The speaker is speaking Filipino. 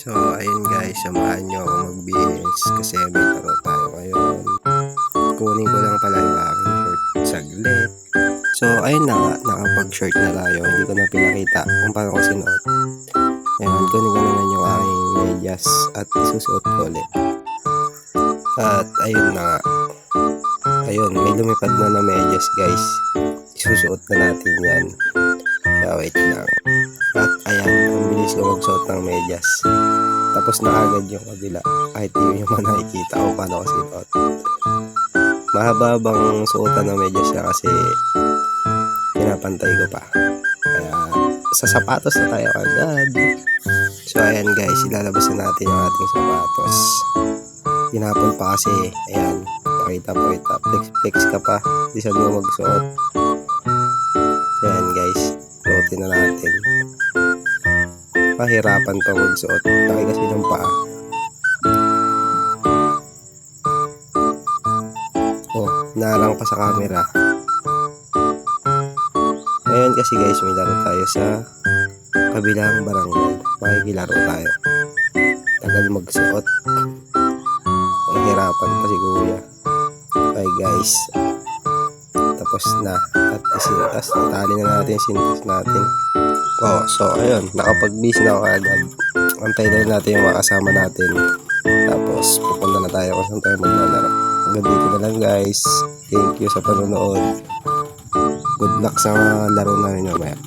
So ayun guys, samahan nyo ako mag-BS kasi may laro tayo ngayon. Kunin ko lang pala yung aking shirt saglit. So ayun na nga, nakapag-shirt na tayo. Hindi ko na pinakita kung paano ko sinuot. Ayan, kunin ko naman yung aking medyas at isusuot ko ulit. At ayun na nga. Ayun, may lumipad na medyas guys. Isusuot na natin yan. Kaya wait lang. At ayan, ang bilis ko magsuot ng medyas. Tapos na agad yung kabila. Kahit di nyo man nakikita kung paano ko sinuot. Mahaba bang suotan ng medyas niya kasi pinapantay ko pa. Kaya sa sapatos na tayo agad. So ayan guys, ilalabas na natin yung ating sapatos. Tinapon pa kasi. Ayan, pakita. Flex ka pa. Di saan mo magsuot. Ayan guys, suotin na natin. Pahirapan to magsuot. Laki kasi ng paa. Oh, nalang pa sa camera. Ngayon kasi guys, may laro tayo sa kabilang barangay. Makikilaro tayo. Tagal magsuot. Pahirapan pa si kuya. Okay guys, tapos na. At isintas, natali na natin yung sintas natin. Oh, so ayun, nakapag-busy na ako agad. Antay na natin yung makasama natin. Tapos pupunta na tayo kung saan tayo maglalaro. Hanggang dito na lang guys. Thank you sa panonood. Good luck sa laro namin mamaya.